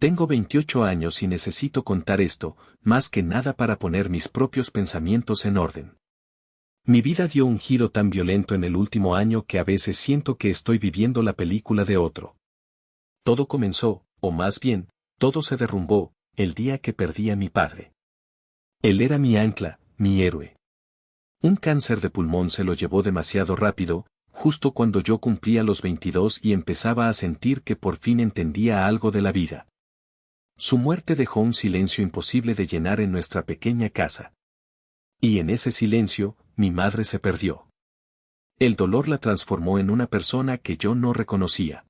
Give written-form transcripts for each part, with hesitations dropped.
Tengo 28 años y necesito contar esto, más que nada para poner mis propios pensamientos en orden. Mi vida dio un giro tan violento en el último año que a veces siento que estoy viviendo la película de otro. Todo comenzó, o más bien, todo se derrumbó, el día que perdí a mi padre. Él era mi ancla, mi héroe. Un cáncer de pulmón se lo llevó demasiado rápido, justo cuando yo cumplía los 22 y empezaba a sentir que por fin entendía algo de la vida. Su muerte dejó un silencio imposible de llenar en nuestra pequeña casa. Y en ese silencio, mi madre se perdió. El dolor la transformó en una persona que yo no reconocía.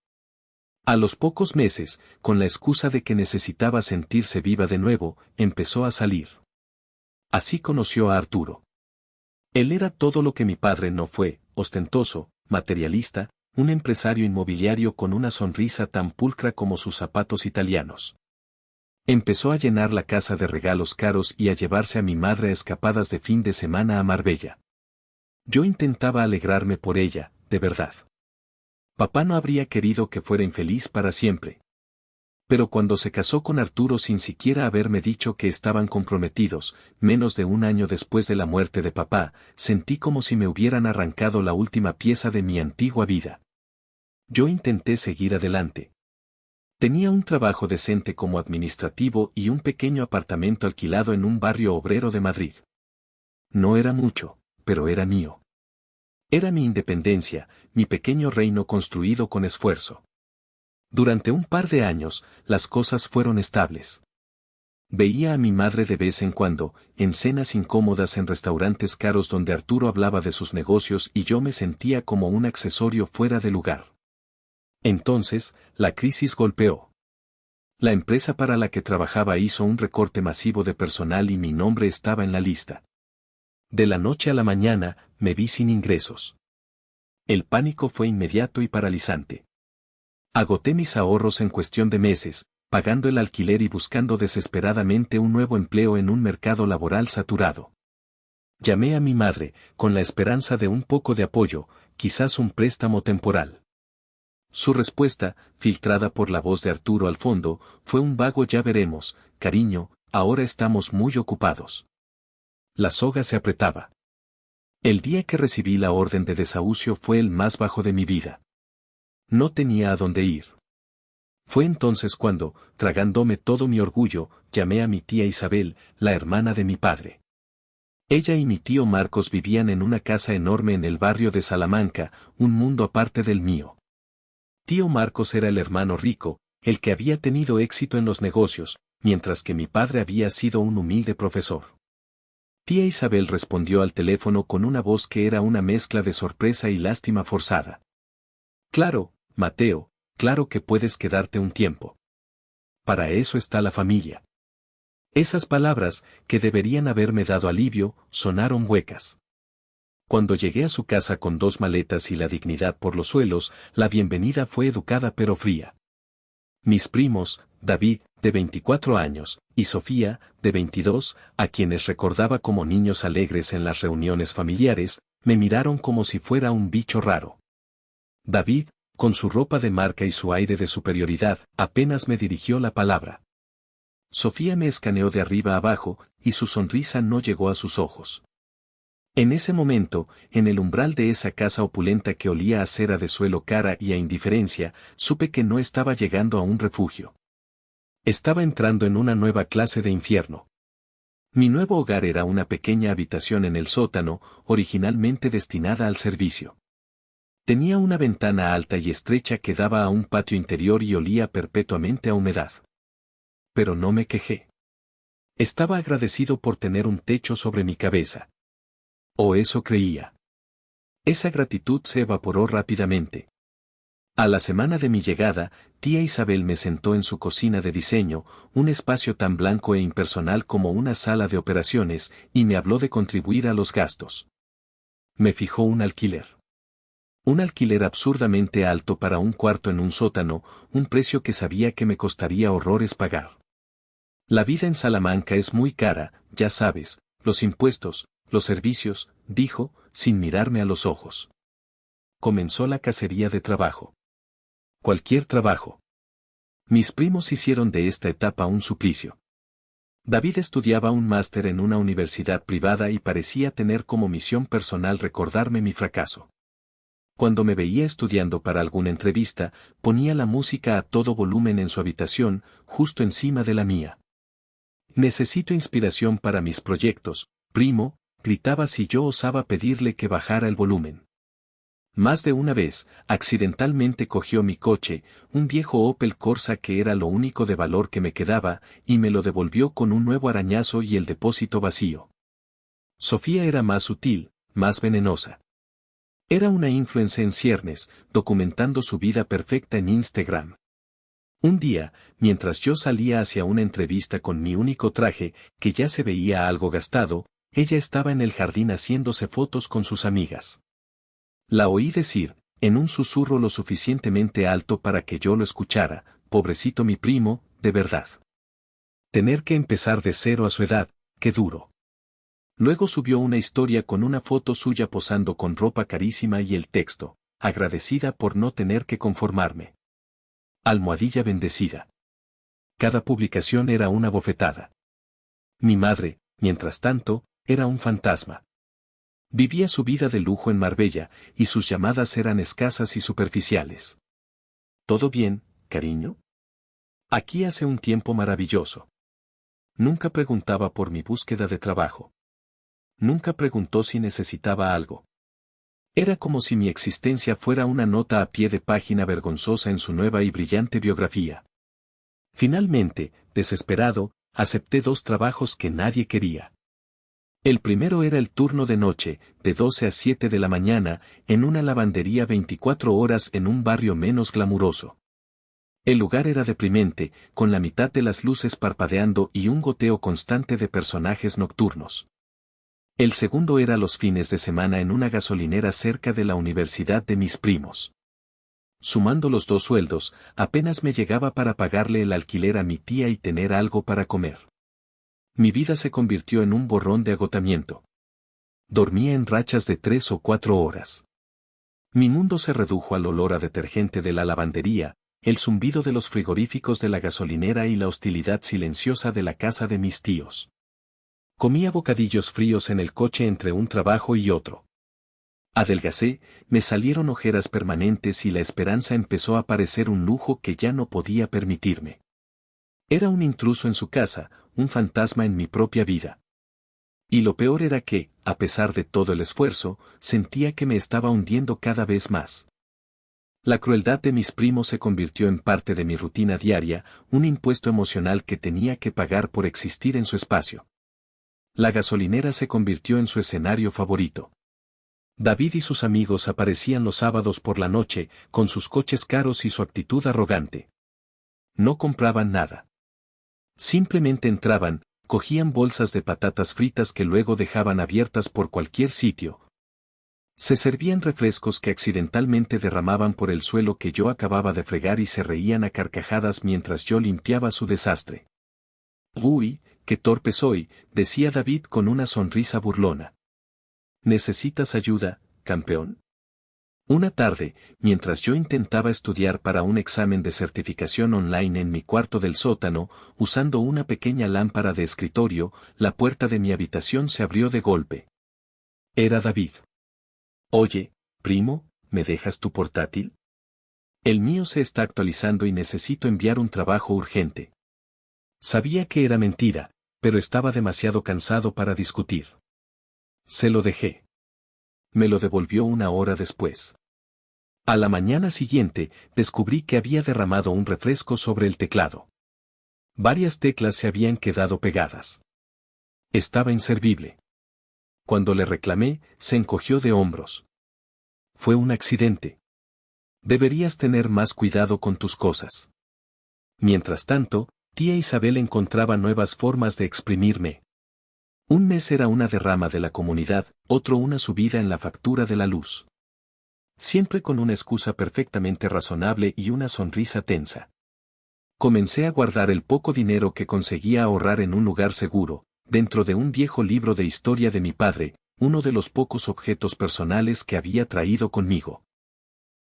A los pocos meses, con la excusa de que necesitaba sentirse viva de nuevo, empezó a salir. Así conoció a Arturo. Él era todo lo que mi padre no fue, ostentoso, materialista, un empresario inmobiliario con una sonrisa tan pulcra como sus zapatos italianos. Empezó a llenar la casa de regalos caros y a llevarse a mi madre a escapadas de fin de semana a Marbella. Yo intentaba alegrarme por ella, de verdad. Papá no habría querido que fuera infeliz para siempre. Pero cuando se casó con Arturo sin siquiera haberme dicho que estaban comprometidos, menos de un año después de la muerte de papá, sentí como si me hubieran arrancado la última pieza de mi antigua vida. Yo intenté seguir adelante. Tenía un trabajo decente como administrativo y un pequeño apartamento alquilado en un barrio obrero de Madrid. No era mucho, pero era mío. Era mi independencia, mi pequeño reino construido con esfuerzo. Durante un par de años, las cosas fueron estables. Veía a mi madre de vez en cuando, en cenas incómodas en restaurantes caros donde Arturo hablaba de sus negocios y yo me sentía como un accesorio fuera de lugar. Entonces, la crisis golpeó. La empresa para la que trabajaba hizo un recorte masivo de personal y mi nombre estaba en la lista. De la noche a la mañana, me vi sin ingresos. El pánico fue inmediato y paralizante. Agoté mis ahorros en cuestión de meses, pagando el alquiler y buscando desesperadamente un nuevo empleo en un mercado laboral saturado. Llamé a mi madre, con la esperanza de un poco de apoyo, quizás un préstamo temporal. Su respuesta, filtrada por la voz de Arturo al fondo, fue un vago "ya veremos, cariño, ahora estamos muy ocupados". La soga se apretaba. El día que recibí la orden de desahucio fue el más bajo de mi vida. No tenía a dónde ir. Fue entonces cuando, tragándome todo mi orgullo, llamé a mi tía Isabel, la hermana de mi padre. Ella y mi tío Marcos vivían en una casa enorme en el barrio de Salamanca, un mundo aparte del mío. Tío Marcos era el hermano rico, el que había tenido éxito en los negocios, mientras que mi padre había sido un humilde profesor. Tía Isabel respondió al teléfono con una voz que era una mezcla de sorpresa y lástima forzada. Claro, Mateo, claro que puedes quedarte un tiempo. Para eso está la familia. Esas palabras, que deberían haberme dado alivio, sonaron huecas. Cuando llegué a su casa con 2 maletas y la dignidad por los suelos, la bienvenida fue educada pero fría. Mis primos, David, de 24 años, y Sofía, de 22, a quienes recordaba como niños alegres en las reuniones familiares, me miraron como si fuera un bicho raro. David, con su ropa de marca y su aire de superioridad, apenas me dirigió la palabra. Sofía me escaneó de arriba abajo, y su sonrisa no llegó a sus ojos. En ese momento, en el umbral de esa casa opulenta que olía a cera de suelo cara y a indiferencia, supe que no estaba llegando a un refugio. Estaba entrando en una nueva clase de infierno. Mi nuevo hogar era una pequeña habitación en el sótano, originalmente destinada al servicio. Tenía una ventana alta y estrecha que daba a un patio interior y olía perpetuamente a humedad. Pero no me quejé. Estaba agradecido por tener un techo sobre mi cabeza. O eso creía. Esa gratitud se evaporó rápidamente. A la semana de mi llegada, tía Isabel me sentó en su cocina de diseño, un espacio tan blanco e impersonal como una sala de operaciones, y me habló de contribuir a los gastos. Me fijó un alquiler. Un alquiler absurdamente alto para un cuarto en un sótano, un precio que sabía que me costaría horrores pagar. La vida en Salamanca es muy cara, ya sabes, los impuestos, los servicios, dijo, sin mirarme a los ojos. Comenzó la cacería de trabajo. Cualquier trabajo. Mis primos hicieron de esta etapa un suplicio. David estudiaba un máster en una universidad privada y parecía tener como misión personal recordarme mi fracaso. Cuando me veía estudiando para alguna entrevista, ponía la música a todo volumen en su habitación, justo encima de la mía. Necesito inspiración para mis proyectos, primo, gritaba si yo osaba pedirle que bajara el volumen. Más de una vez, accidentalmente cogió mi coche, un viejo Opel Corsa que era lo único de valor que me quedaba, y me lo devolvió con un nuevo arañazo y el depósito vacío. Sofía era más sutil, más venenosa. Era una influencer en ciernes, documentando su vida perfecta en Instagram. Un día, mientras yo salía hacia una entrevista con mi único traje, que ya se veía algo gastado, ella estaba en el jardín haciéndose fotos con sus amigas. La oí decir, en un susurro lo suficientemente alto para que yo lo escuchara, pobrecito mi primo, de verdad. Tener que empezar de cero a su edad, qué duro. Luego subió una historia con una foto suya posando con ropa carísima y el texto, agradecida por no tener que conformarme. Almohadilla bendecida. Cada publicación era una bofetada. Mi madre, mientras tanto, era un fantasma. Vivía su vida de lujo en Marbella, y sus llamadas eran escasas y superficiales. ¿Todo bien, cariño? Aquí hace un tiempo maravilloso. Nunca preguntaba por mi búsqueda de trabajo. Nunca preguntó si necesitaba algo. Era como si mi existencia fuera una nota a pie de página vergonzosa en su nueva y brillante biografía. Finalmente, desesperado, acepté 2 trabajos que nadie quería. El primero era el turno de noche, de 12 a 7 de la mañana, en una lavandería 24 horas en un barrio menos glamuroso. El lugar era deprimente, con la mitad de las luces parpadeando y un goteo constante de personajes nocturnos. El segundo era los fines de semana en una gasolinera cerca de la universidad de mis primos. Sumando los 2 sueldos, apenas me llegaba para pagarle el alquiler a mi tía y tener algo para comer. Mi vida se convirtió en un borrón de agotamiento. Dormía en rachas de 3 o 4 horas. Mi mundo se redujo al olor a detergente de la lavandería, el zumbido de los frigoríficos de la gasolinera y la hostilidad silenciosa de la casa de mis tíos. Comía bocadillos fríos en el coche entre un trabajo y otro. Adelgacé, me salieron ojeras permanentes y la esperanza empezó a parecer un lujo que ya no podía permitirme. Era un intruso en su casa, un fantasma en mi propia vida. Y lo peor era que, a pesar de todo el esfuerzo, sentía que me estaba hundiendo cada vez más. La crueldad de mis primos se convirtió en parte de mi rutina diaria, un impuesto emocional que tenía que pagar por existir en su espacio. La gasolinera se convirtió en su escenario favorito. David y sus amigos aparecían los sábados por la noche, con sus coches caros y su actitud arrogante. No compraban nada. Simplemente entraban, cogían bolsas de patatas fritas que luego dejaban abiertas por cualquier sitio. Se servían refrescos que accidentalmente derramaban por el suelo que yo acababa de fregar y se reían a carcajadas mientras yo limpiaba su desastre. «Uy, qué torpe soy», decía David con una sonrisa burlona. «¿Necesitas ayuda, campeón?». Una tarde, mientras yo intentaba estudiar para un examen de certificación online en mi cuarto del sótano, usando una pequeña lámpara de escritorio, la puerta de mi habitación se abrió de golpe. Era David. «Oye, primo, ¿me dejas tu portátil? El mío se está actualizando y necesito enviar un trabajo urgente». Sabía que era mentira, pero estaba demasiado cansado para discutir. Se lo dejé. Me lo devolvió 1 hora después. A la mañana siguiente, descubrí que había derramado un refresco sobre el teclado. Varias teclas se habían quedado pegadas. Estaba inservible. Cuando le reclamé, se encogió de hombros. «Fue un accidente. Deberías tener más cuidado con tus cosas». Mientras tanto, tía Isabel encontraba nuevas formas de exprimirme. Un mes era una derrama de la comunidad, otro una subida en la factura de la luz. Siempre con una excusa perfectamente razonable y una sonrisa tensa. Comencé a guardar el poco dinero que conseguía ahorrar en un lugar seguro, dentro de un viejo libro de historia de mi padre, uno de los pocos objetos personales que había traído conmigo.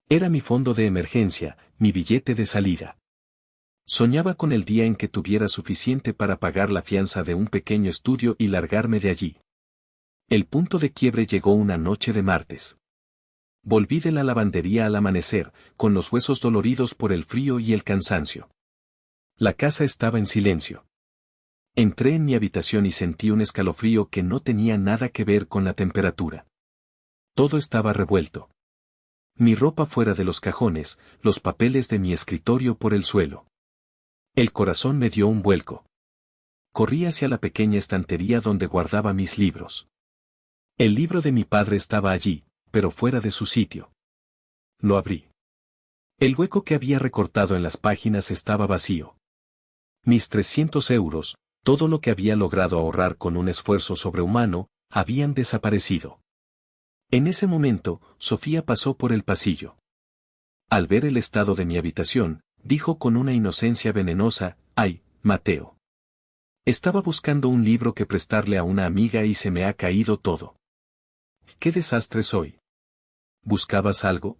Era mi fondo de emergencia, mi billete de salida. Soñaba con el día en que tuviera suficiente para pagar la fianza de un pequeño estudio y largarme de allí. El punto de quiebre llegó una noche de martes. Volví de la lavandería al amanecer, con los huesos doloridos por el frío y el cansancio. La casa estaba en silencio. Entré en mi habitación y sentí un escalofrío que no tenía nada que ver con la temperatura. Todo estaba revuelto. Mi ropa fuera de los cajones, los papeles de mi escritorio por el suelo. El corazón me dio un vuelco. Corrí hacia la pequeña estantería donde guardaba mis libros. El libro de mi padre estaba allí, pero fuera de su sitio. Lo abrí. El hueco que había recortado en las páginas estaba vacío. Mis 300 euros, todo lo que había logrado ahorrar con un esfuerzo sobrehumano, habían desaparecido. En ese momento, Sofía pasó por el pasillo. Al ver el estado de mi habitación, dijo con una inocencia venenosa: «Ay, Mateo. Estaba buscando un libro que prestarle a una amiga y se me ha caído todo. ¡Qué desastre soy! ¿Buscabas algo?».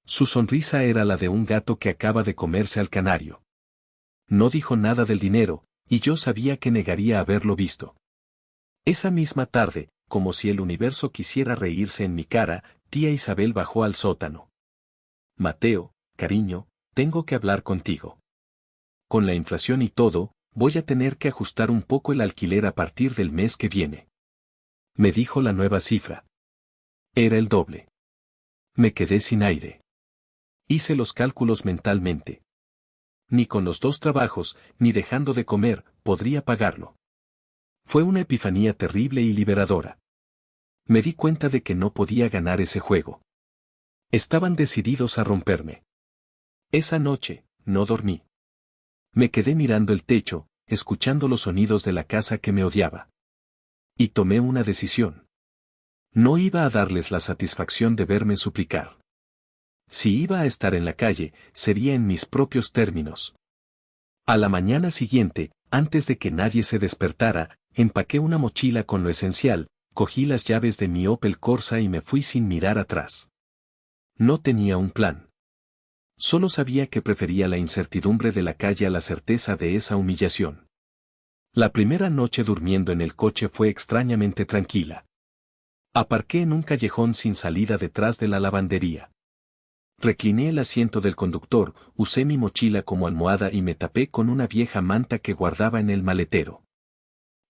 Su sonrisa era la de un gato que acaba de comerse al canario. No dijo nada del dinero, y yo sabía que negaría haberlo visto. Esa misma tarde, como si el universo quisiera reírse en mi cara, tía Isabel bajó al sótano. «Mateo, cariño, tengo que hablar contigo. Con la inflación y todo, voy a tener que ajustar un poco el alquiler a partir del mes que viene». Me dijo la nueva cifra. Era el doble. Me quedé sin aire. Hice los cálculos mentalmente. Ni con los 2 trabajos, ni dejando de comer, podría pagarlo. Fue una epifanía terrible y liberadora. Me di cuenta de que no podía ganar ese juego. Estaban decididos a romperme. Esa noche, no dormí. Me quedé mirando el techo, escuchando los sonidos de la casa que me odiaba. Y tomé una decisión. No iba a darles la satisfacción de verme suplicar. Si iba a estar en la calle, sería en mis propios términos. A la mañana siguiente, antes de que nadie se despertara, empaqué una mochila con lo esencial, cogí las llaves de mi Opel Corsa y me fui sin mirar atrás. No tenía un plan. Solo sabía que prefería la incertidumbre de la calle a la certeza de esa humillación. La primera noche durmiendo en el coche fue extrañamente tranquila. Aparqué en un callejón sin salida detrás de la lavandería. Recliné el asiento del conductor, usé mi mochila como almohada y me tapé con una vieja manta que guardaba en el maletero.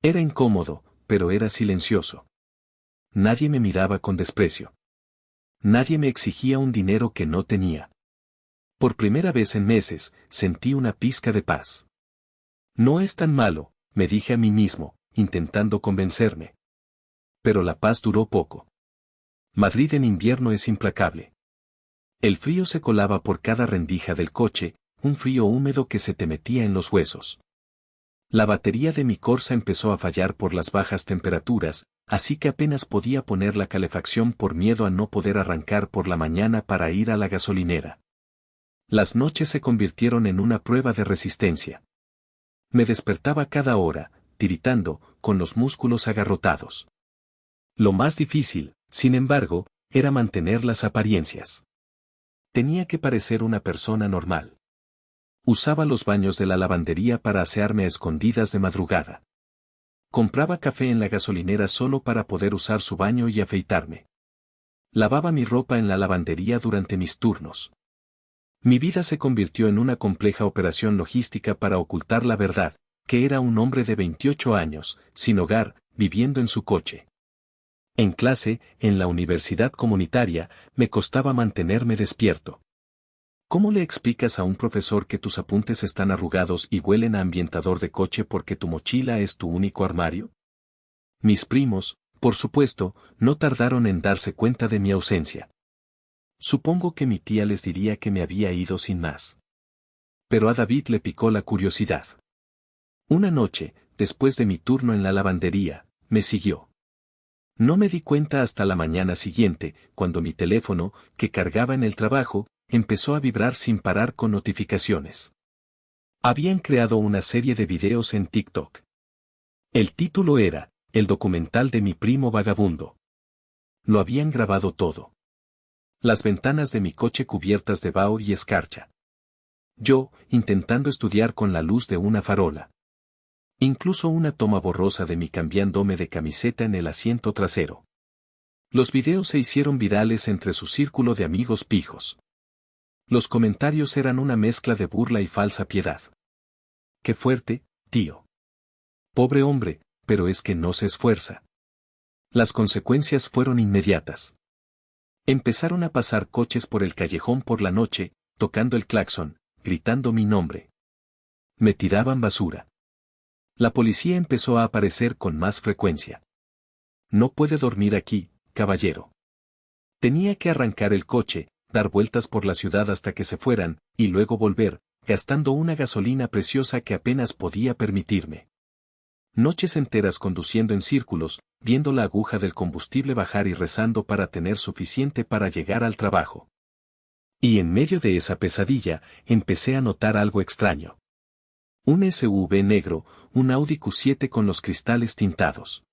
Era incómodo, pero era silencioso. Nadie me miraba con desprecio. Nadie me exigía un dinero que no tenía. Por primera vez en meses, sentí una pizca de paz. No es tan malo, me dije a mí mismo, intentando convencerme. Pero la paz duró poco. Madrid en invierno es implacable. El frío se colaba por cada rendija del coche, un frío húmedo que se te metía en los huesos. La batería de mi Corsa empezó a fallar por las bajas temperaturas, así que apenas podía poner la calefacción por miedo a no poder arrancar por la mañana para ir a la gasolinera. Las noches se convirtieron en una prueba de resistencia. Me despertaba cada hora, tiritando, con los músculos agarrotados. Lo más difícil, sin embargo, era mantener las apariencias. Tenía que parecer una persona normal. Usaba los baños de la lavandería para asearme a escondidas de madrugada. Compraba café en la gasolinera solo para poder usar su baño y afeitarme. Lavaba mi ropa en la lavandería durante mis turnos. Mi vida se convirtió en una compleja operación logística para ocultar la verdad, que era un hombre de 28 años, sin hogar, viviendo en su coche. En clase, en la universidad comunitaria, me costaba mantenerme despierto. ¿Cómo le explicas a un profesor que tus apuntes están arrugados y huelen a ambientador de coche porque tu mochila es tu único armario? Mis primos, por supuesto, no tardaron en darse cuenta de mi ausencia. Supongo que mi tía les diría que me había ido sin más. Pero a David le picó la curiosidad. Una noche, después de mi turno en la lavandería, me siguió. No me di cuenta hasta la mañana siguiente, cuando mi teléfono, que cargaba en el trabajo, empezó a vibrar sin parar con notificaciones. Habían creado una serie de videos en TikTok. El título era, El documental de mi primo vagabundo. Lo habían grabado todo. Las ventanas de mi coche cubiertas de vaho y escarcha. Yo, intentando estudiar con la luz de una farola. Incluso una toma borrosa de mí cambiándome de camiseta en el asiento trasero. Los videos se hicieron virales entre su círculo de amigos pijos. Los comentarios eran una mezcla de burla y falsa piedad. Qué fuerte, tío. Pobre hombre, pero es que no se esfuerza. Las consecuencias fueron inmediatas. Empezaron a pasar coches por el callejón por la noche, tocando el claxon, gritando mi nombre. Me tiraban basura. La policía empezó a aparecer con más frecuencia. No puede dormir aquí, caballero. Tenía que arrancar el coche, dar vueltas por la ciudad hasta que se fueran, y luego volver, gastando una gasolina preciosa que apenas podía permitirme. Noches enteras conduciendo en círculos, viendo la aguja del combustible bajar y rezando para tener suficiente para llegar al trabajo. Y en medio de esa pesadilla, empecé a notar algo extraño. Un SUV negro, un Audi Q7 con los cristales tintados.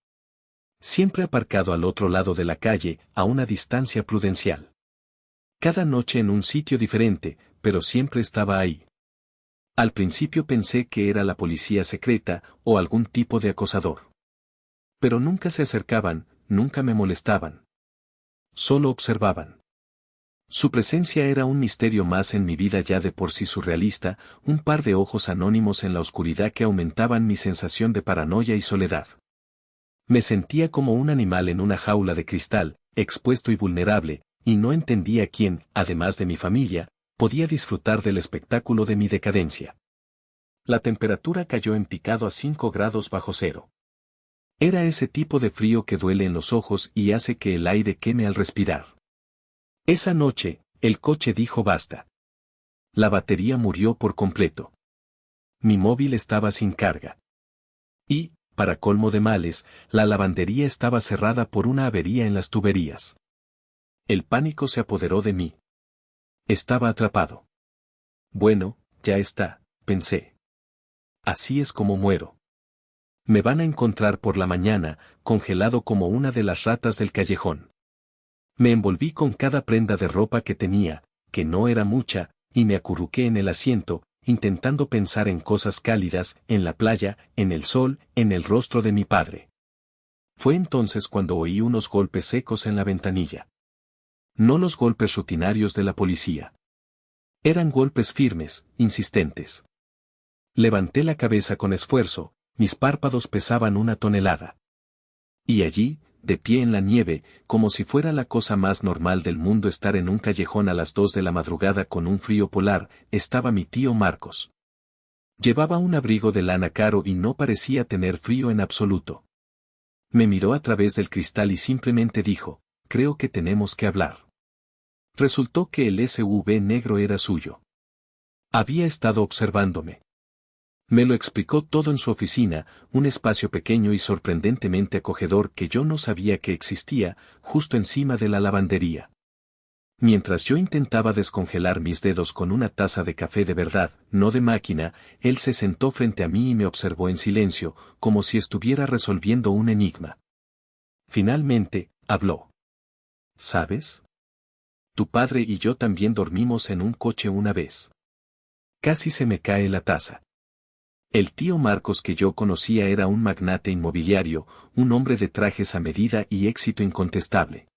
Siempre aparcado al otro lado de la calle, a una distancia prudencial. Cada noche en un sitio diferente, pero siempre estaba ahí. Al principio pensé que era la policía secreta o algún tipo de acosador. Pero nunca se acercaban, nunca me molestaban. Solo observaban. Su presencia era un misterio más en mi vida ya de por sí surrealista, un par de ojos anónimos en la oscuridad que aumentaban mi sensación de paranoia y soledad. Me sentía como un animal en una jaula de cristal, expuesto y vulnerable, y no entendía quién, además de mi familia, podía disfrutar del espectáculo de mi decadencia. La temperatura cayó en picado a 5 grados bajo cero. Era ese tipo de frío que duele en los ojos y hace que el aire queme al respirar. Esa noche, el coche dijo basta. La batería murió por completo. Mi móvil estaba sin carga. Y, para colmo de males, la lavandería estaba cerrada por una avería en las tuberías. El pánico se apoderó de mí. Estaba atrapado. Bueno, ya está, pensé. Así es como muero. Me van a encontrar por la mañana, congelado como una de las ratas del callejón. Me envolví con cada prenda de ropa que tenía, que no era mucha, y me acurruqué en el asiento, intentando pensar en cosas cálidas, en la playa, en el sol, en el rostro de mi padre. Fue entonces cuando oí unos golpes secos en la ventanilla. No los golpes rutinarios de la policía. Eran golpes firmes, insistentes. Levanté la cabeza con esfuerzo, mis párpados pesaban 1 tonelada. Y allí, de pie en la nieve, como si fuera la cosa más normal del mundo estar en un callejón a las 2 de la madrugada con un frío polar, estaba mi tío Marcos. Llevaba un abrigo de lana caro y no parecía tener frío en absoluto. Me miró a través del cristal y simplemente dijo, creo que tenemos que hablar. Resultó que el SUV negro era suyo. Había estado observándome. Me lo explicó todo en su oficina, un espacio pequeño y sorprendentemente acogedor que yo no sabía que existía, justo encima de la lavandería. Mientras yo intentaba descongelar mis dedos con una taza de café de verdad, no de máquina, él se sentó frente a mí y me observó en silencio, como si estuviera resolviendo un enigma. Finalmente, habló. ¿Sabes? Tu padre y yo también dormimos en un coche una vez. Casi se me cae la taza. El tío Marcos que yo conocía era un magnate inmobiliario, un hombre de trajes a medida y éxito incontestable.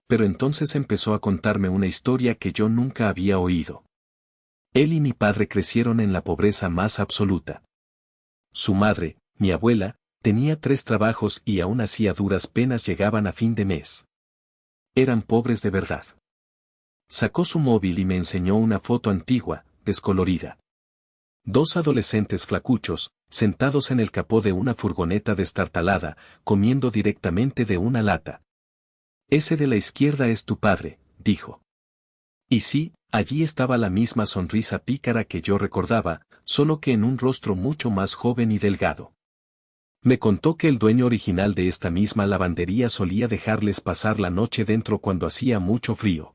Pero entonces empezó a contarme una historia que yo nunca había oído. Él y mi padre crecieron en la pobreza más absoluta. Su madre, mi abuela, tenía 3 trabajos y aún así a duras penas llegaban a fin de mes. Eran pobres de verdad. Sacó su móvil y me enseñó una foto antigua, descolorida. 2 adolescentes flacuchos, sentados en el capó de una furgoneta destartalada, comiendo directamente de una lata. Ese de la izquierda es tu padre, dijo. Y sí, allí estaba la misma sonrisa pícara que yo recordaba, solo que en un rostro mucho más joven y delgado. Me contó que el dueño original de esta misma lavandería solía dejarles pasar la noche dentro cuando hacía mucho frío.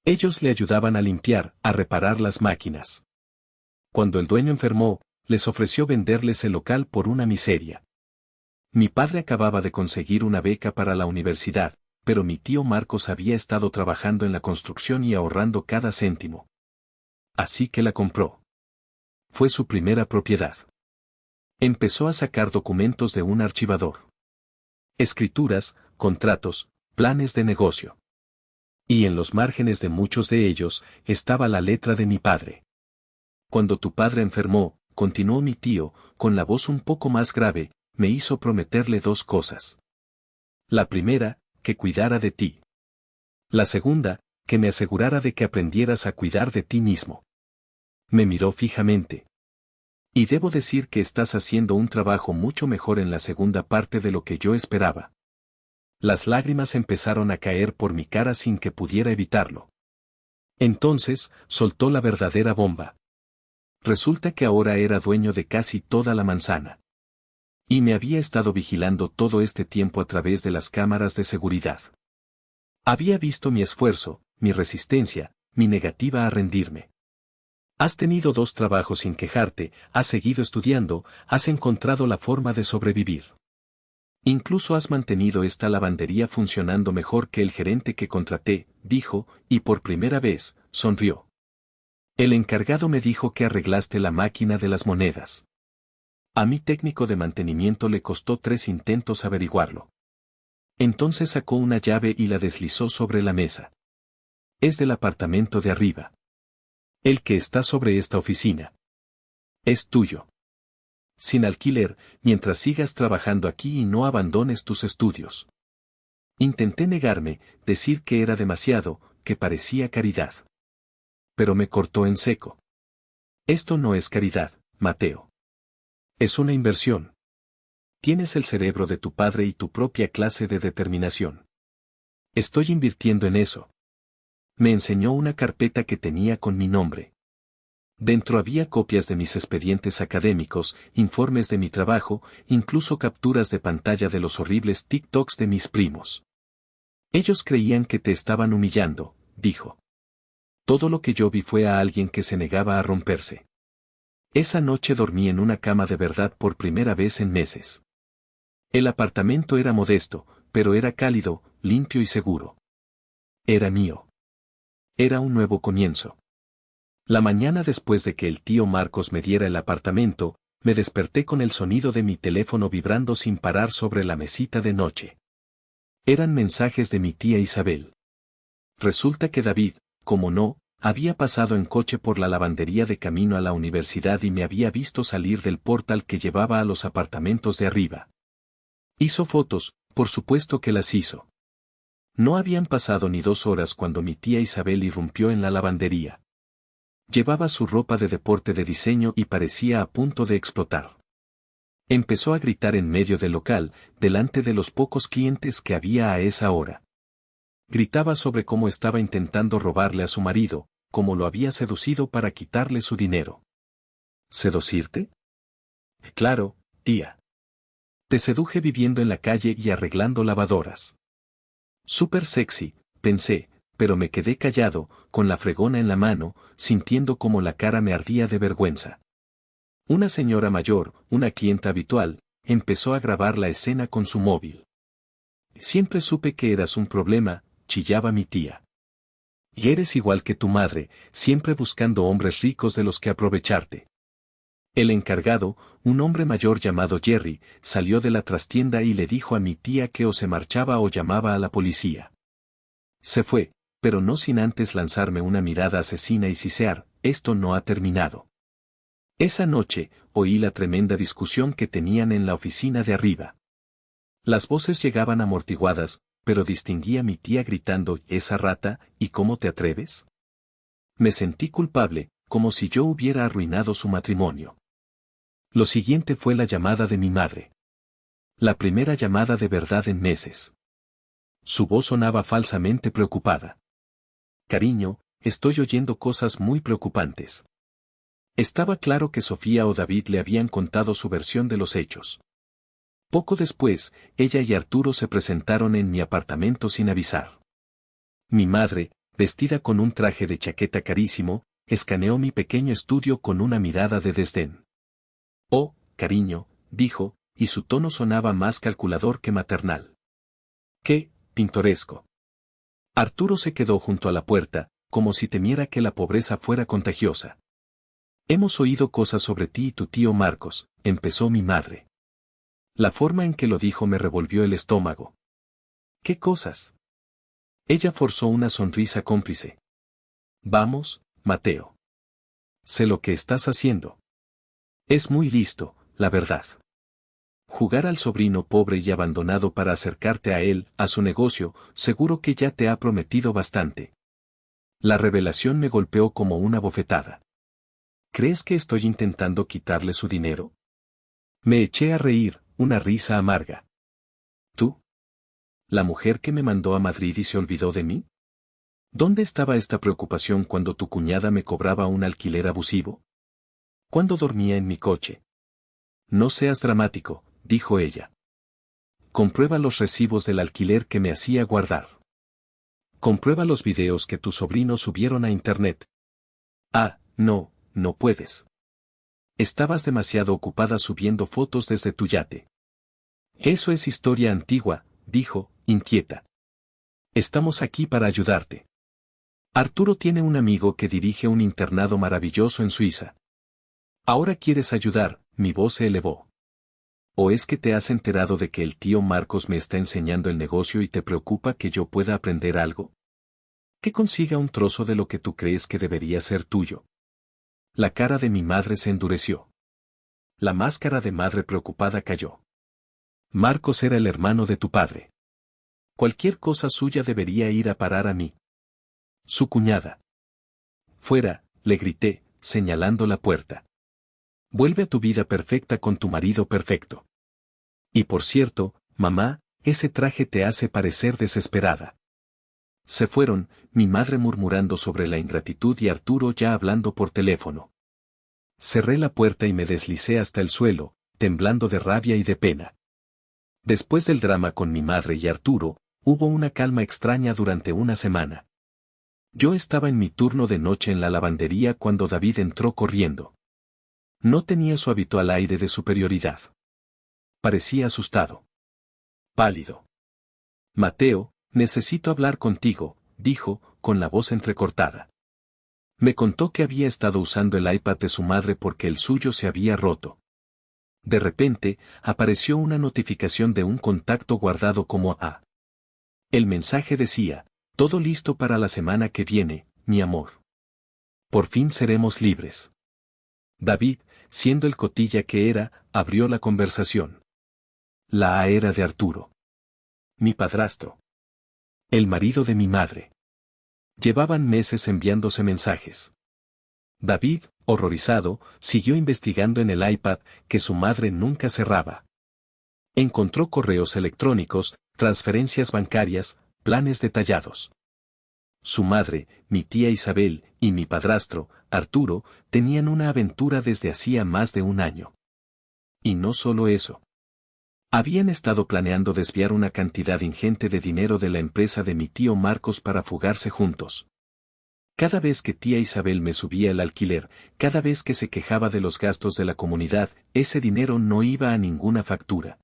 Ellos le ayudaban a limpiar, a reparar las máquinas. Cuando el dueño enfermó, les ofreció venderles el local por una miseria. Mi padre acababa de conseguir una beca para la universidad, pero mi tío Marcos había estado trabajando en la construcción y ahorrando cada céntimo. Así que la compró. Fue su primera propiedad. Empezó a sacar documentos de un archivador. Escrituras, contratos, planes de negocio. Y en los márgenes de muchos de ellos estaba la letra de mi padre. Cuando tu padre enfermó, continuó mi tío, con la voz un poco más grave, me hizo prometerle dos cosas. La primera, que cuidara de ti. La segunda, que me asegurara de que aprendieras a cuidar de ti mismo. Me miró fijamente. Y debo decir que estás haciendo un trabajo mucho mejor en la segunda parte de lo que yo esperaba. Las lágrimas empezaron a caer por mi cara sin que pudiera evitarlo. Entonces, soltó la verdadera bomba. Resulta que ahora era dueño de casi toda la manzana. Y me había estado vigilando todo este tiempo a través de las cámaras de seguridad. Había visto mi esfuerzo, mi resistencia, mi negativa a rendirme. Has tenido 2 trabajos sin quejarte, has seguido estudiando, has encontrado la forma de sobrevivir. Incluso has mantenido esta lavandería funcionando mejor que el gerente que contraté, dijo, y por primera vez, sonrió. El encargado me dijo que arreglaste la máquina de las monedas. A mi técnico de mantenimiento le costó 3 intentos averiguarlo. Entonces sacó una llave y la deslizó sobre la mesa. Es del apartamento de arriba. El que está sobre esta oficina. Es tuyo. Sin alquiler, mientras sigas trabajando aquí y no abandones tus estudios. Intenté negarme, decir que era demasiado, que parecía caridad. Pero me cortó en seco. Esto no es caridad, Mateo. Es una inversión. Tienes el cerebro de tu padre y tu propia clase de determinación. Estoy invirtiendo en eso. Me enseñó una carpeta que tenía con mi nombre. Dentro había copias de mis expedientes académicos, informes de mi trabajo, incluso capturas de pantalla de los horribles TikToks de mis primos. Ellos creían que te estaban humillando, dijo. Todo lo que yo vi fue a alguien que se negaba a romperse. Esa noche dormí en una cama de verdad por primera vez en meses. El apartamento era modesto, pero era cálido, limpio y seguro. Era mío. Era un nuevo comienzo. La mañana después de que el tío Marcos me diera el apartamento, me desperté con el sonido de mi teléfono vibrando sin parar sobre la mesita de noche. Eran mensajes de mi tía Isabel. Resulta que David, como no, había pasado en coche por la lavandería de camino a la universidad y me había visto salir del portal que llevaba a los apartamentos de arriba. Hizo fotos, por supuesto que las hizo. No habían pasado ni 2 horas cuando mi tía Isabel irrumpió en la lavandería. Llevaba su ropa de deporte de diseño y parecía a punto de explotar. Empezó a gritar en medio del local, delante de los pocos clientes que había a esa hora. Gritaba sobre cómo estaba intentando robarle a su marido, cómo lo había seducido para quitarle su dinero. ¿Seducirte? Claro, tía. Te seduje viviendo en la calle y arreglando lavadoras. Súper sexy, pensé, pero me quedé callado, con la fregona en la mano, sintiendo como la cara me ardía de vergüenza. Una señora mayor, una clienta habitual, empezó a grabar la escena con su móvil. Siempre supe que eras un problema, chillaba mi tía. Y eres igual que tu madre, siempre buscando hombres ricos de los que aprovecharte. El encargado, un hombre mayor llamado Jerry, salió de la trastienda y le dijo a mi tía que o se marchaba o llamaba a la policía. Se fue, pero no sin antes lanzarme una mirada asesina y sisear, esto no ha terminado. Esa noche, oí la tremenda discusión que tenían en la oficina de arriba. Las voces llegaban amortiguadas, pero distinguí a mi tía gritando, «¿Esa rata, y cómo te atreves?». Me sentí culpable, como si yo hubiera arruinado su matrimonio. Lo siguiente fue la llamada de mi madre. La primera llamada de verdad en meses. Su voz sonaba falsamente preocupada. «Cariño, estoy oyendo cosas muy preocupantes». Estaba claro que Sofía o David le habían contado su versión de los hechos. Poco después, ella y Arturo se presentaron en mi apartamento sin avisar. Mi madre, vestida con un traje de chaqueta carísimo, escaneó mi pequeño estudio con una mirada de desdén. «Oh, cariño», dijo, y su tono sonaba más calculador que maternal. «¡Qué pintoresco!». Arturo se quedó junto a la puerta, como si temiera que la pobreza fuera contagiosa. Hemos oído cosas sobre ti y tu tío Marcos, empezó mi madre. La forma en que lo dijo me revolvió el estómago. ¿Qué cosas? Ella forzó una sonrisa cómplice. Vamos, Mateo. Sé lo que estás haciendo. Es muy listo, la verdad. Jugar al sobrino pobre y abandonado para acercarte a él, a su negocio, seguro que ya te ha prometido bastante. La revelación me golpeó como una bofetada. ¿Crees que estoy intentando quitarle su dinero? Me eché a reír, una risa amarga. ¿Tú? ¿La mujer que me mandó a Madrid y se olvidó de mí? ¿Dónde estaba esta preocupación cuando tu cuñada me cobraba un alquiler abusivo? ¿Cuándo dormía en mi coche? No seas dramático, dijo ella. Comprueba los recibos del alquiler que me hacía guardar. Comprueba los videos que tus sobrinos subieron a internet. Ah, no, no puedes. Estabas demasiado ocupada subiendo fotos desde tu yate. Eso es historia antigua, dijo, inquieta. Estamos aquí para ayudarte. Arturo tiene un amigo que dirige un internado maravilloso en Suiza. Ahora quieres ayudar, mi voz se elevó. ¿O es que te has enterado de que el tío Marcos me está enseñando el negocio y te preocupa que yo pueda aprender algo? Que consiga un trozo de lo que tú crees que debería ser tuyo. La cara de mi madre se endureció. La máscara de madre preocupada cayó. Marcos era el hermano de tu padre. Cualquier cosa suya debería ir a parar a mí. Su cuñada. Fuera, le grité, señalando la puerta. Vuelve a tu vida perfecta con tu marido perfecto. Y por cierto, mamá, ese traje te hace parecer desesperada. Se fueron, mi madre murmurando sobre la ingratitud y Arturo ya hablando por teléfono. Cerré la puerta y me deslicé hasta el suelo, temblando de rabia y de pena. Después del drama con mi madre y Arturo, hubo una calma extraña durante una semana. Yo estaba en mi turno de noche en la lavandería cuando David entró corriendo. No tenía su habitual aire de superioridad. Parecía asustado. Pálido. Mateo, necesito hablar contigo, dijo, con la voz entrecortada. Me contó que había estado usando el iPad de su madre porque el suyo se había roto. De repente, apareció una notificación de un contacto guardado como A. El mensaje decía, todo listo para la semana que viene, mi amor. Por fin seremos libres. David, siendo el cotilla que era, abrió la conversación. La A era de Arturo. Mi padrastro. El marido de mi madre. Llevaban meses enviándose mensajes. David, horrorizado, siguió investigando en el iPad, que su madre nunca cerraba. Encontró correos electrónicos, transferencias bancarias, planes detallados. Su madre, mi tía Isabel, y mi padrastro, Arturo, tenían una aventura desde hacía más de un año. Y no solo eso. Habían estado planeando desviar una cantidad ingente de dinero de la empresa de mi tío Marcos para fugarse juntos. Cada vez que tía Isabel me subía el alquiler, cada vez que se quejaba de los gastos de la comunidad, ese dinero no iba a ninguna factura.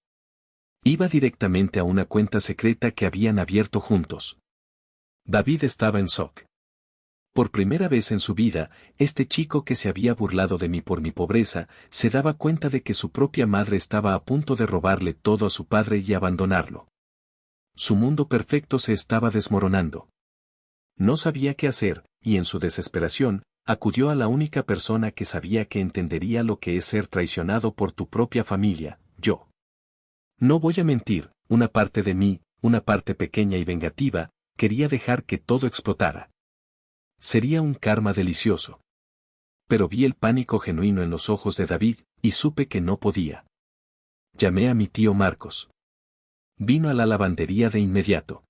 Iba directamente a una cuenta secreta que habían abierto juntos. David estaba en shock. Por primera vez en su vida, este chico que se había burlado de mí por mi pobreza, se daba cuenta de que su propia madre estaba a punto de robarle todo a su padre y abandonarlo. Su mundo perfecto se estaba desmoronando. No sabía qué hacer, y en su desesperación, acudió a la única persona que sabía que entendería lo que es ser traicionado por tu propia familia, yo. No voy a mentir, una parte de mí, una parte pequeña y vengativa, quería dejar que todo explotara. Sería un karma delicioso. Pero vi el pánico genuino en los ojos de David, y supe que no podía. Llamé a mi tío Marcos. Vino a la lavandería de inmediato.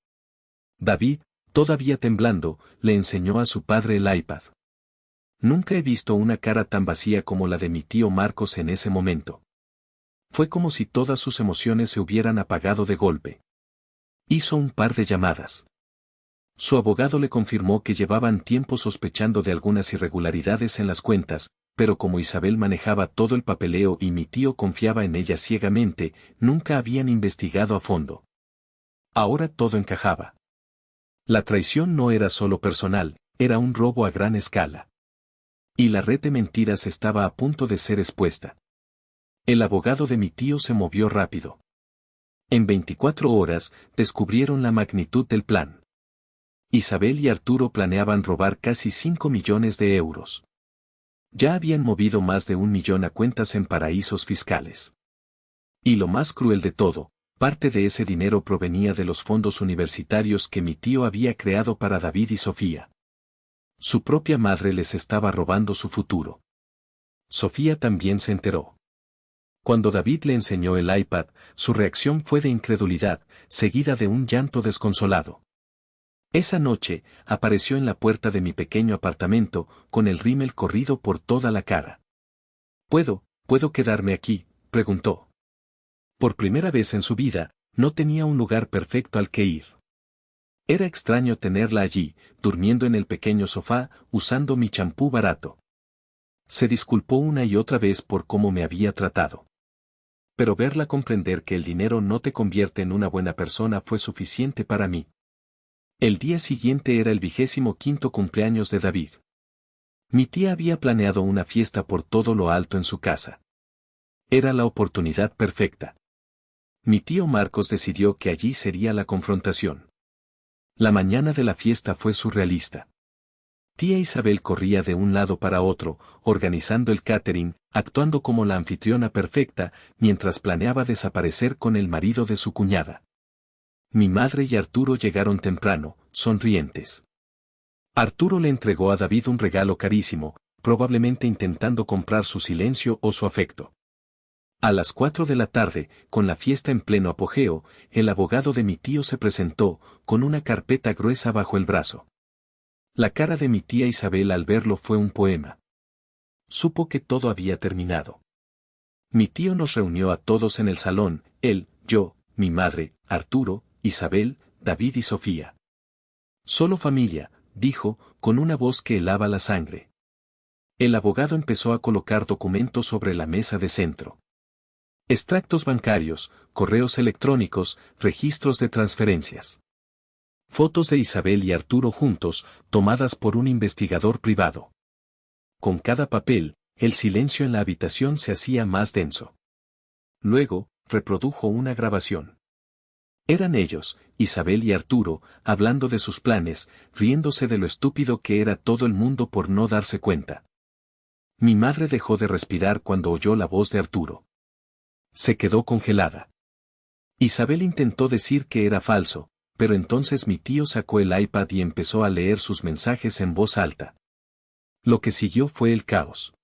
David, todavía temblando, le enseñó a su padre el iPad. Nunca he visto una cara tan vacía como la de mi tío Marcos en ese momento. Fue como si todas sus emociones se hubieran apagado de golpe. Hizo un par de llamadas. Su abogado le confirmó que llevaban tiempo sospechando de algunas irregularidades en las cuentas, pero como Isabel manejaba todo el papeleo y mi tío confiaba en ella ciegamente, nunca habían investigado a fondo. Ahora todo encajaba. La traición no era solo personal, Era un robo a gran escala. Y la red de mentiras estaba a punto de ser expuesta. El abogado de mi tío se movió rápido. En 24 horas, descubrieron la magnitud del plan. Isabel y Arturo planeaban robar casi 5 millones de euros. Ya habían movido más de 1 millón a cuentas en paraísos fiscales. Y lo más cruel de todo, parte de ese dinero provenía de los fondos universitarios que mi tío había creado para David y Sofía. Su propia madre les estaba robando su futuro. Sofía también se enteró. Cuando David le enseñó el iPad, su reacción fue de incredulidad, seguida de un llanto desconsolado. Esa noche, apareció en la puerta de mi pequeño apartamento, con el rímel corrido por toda la cara. ¿Puedo quedarme aquí?, preguntó. Por primera vez en su vida, no tenía un lugar perfecto al que ir. Era extraño tenerla allí, durmiendo en el pequeño sofá, usando mi champú barato. Se disculpó una y otra vez por cómo me había tratado. Pero verla comprender que el dinero no te convierte en una buena persona fue suficiente para mí. El día siguiente era el 25º cumpleaños de David. Mi tía había planeado una fiesta por todo lo alto en su casa. Era la oportunidad perfecta. Mi tío Marcos decidió que allí sería la confrontación. La mañana de la fiesta fue surrealista. Tía Isabel corría de un lado para otro, organizando el catering, actuando como la anfitriona perfecta, mientras planeaba desaparecer con el marido de su cuñada. Mi madre y Arturo llegaron temprano, sonrientes. Arturo le entregó a David un regalo carísimo, probablemente intentando comprar su silencio o su afecto. A las 4 de la tarde, con la fiesta en pleno apogeo, el abogado de mi tío se presentó, con una carpeta gruesa bajo el brazo. La cara de mi tía Isabel al verlo fue un poema. Supo que todo había terminado. Mi tío nos reunió a todos en el salón, él, yo, mi madre, Arturo, Isabel, David y Sofía. Solo familia, dijo, con una voz que helaba la sangre. El abogado empezó a colocar documentos sobre la mesa de centro. Extractos bancarios, correos electrónicos, registros de transferencias. Fotos de Isabel y Arturo juntos, tomadas por un investigador privado. Con cada papel, el silencio en la habitación se hacía más denso. Luego, reprodujo una grabación. Eran ellos, Isabel y Arturo, hablando de sus planes, riéndose de lo estúpido que era todo el mundo por no darse cuenta. Mi madre dejó de respirar cuando oyó la voz de Arturo. Se quedó congelada. Isabel intentó decir que era falso, pero entonces mi tío sacó el iPad y empezó a leer sus mensajes en voz alta. Lo que siguió fue el caos.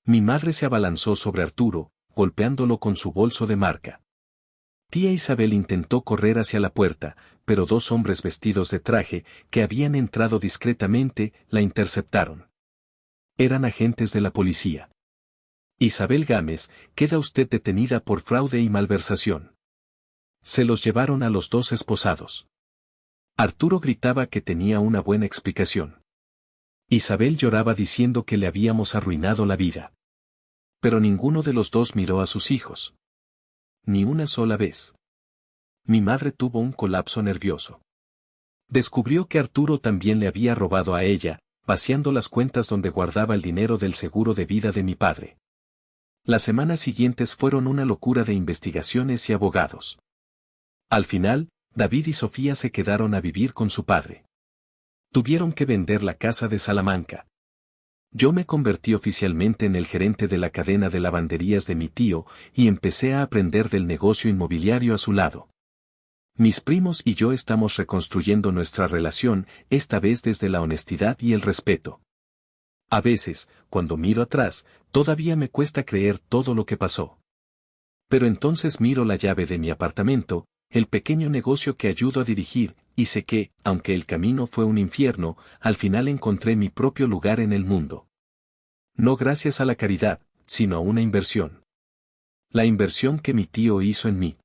Mi madre se abalanzó sobre Arturo, golpeándolo con su bolso de marca. Tía Isabel intentó correr hacia la puerta, pero 2 hombres vestidos de traje, que habían entrado discretamente, la interceptaron. Eran agentes de la policía. Isabel Gámez, queda usted detenida por fraude y malversación. Se los llevaron a los 2 esposados. Arturo gritaba que tenía una buena explicación. Isabel lloraba diciendo que le habíamos arruinado la vida. Pero ninguno de los 2 miró a sus hijos. Ni una sola vez. Mi madre tuvo un colapso nervioso. Descubrió que Arturo también le había robado a ella, vaciando las cuentas donde guardaba el dinero del seguro de vida de mi padre. Las semanas siguientes fueron una locura de investigaciones y abogados. Al final, David y Sofía se quedaron a vivir con su padre. Tuvieron que vender la casa de Salamanca. Yo me convertí oficialmente en el gerente de la cadena de lavanderías de mi tío y empecé a aprender del negocio inmobiliario a su lado. Mis primos y yo estamos reconstruyendo nuestra relación, esta vez desde la honestidad y el respeto. A veces, cuando miro atrás, todavía me cuesta creer todo lo que pasó. Pero entonces miro la llave de mi apartamento, el pequeño negocio que ayudo a dirigir, y sé que, aunque el camino fue un infierno, al final encontré mi propio lugar en el mundo. No gracias a la caridad, sino a una inversión. La inversión que mi tío hizo en mí.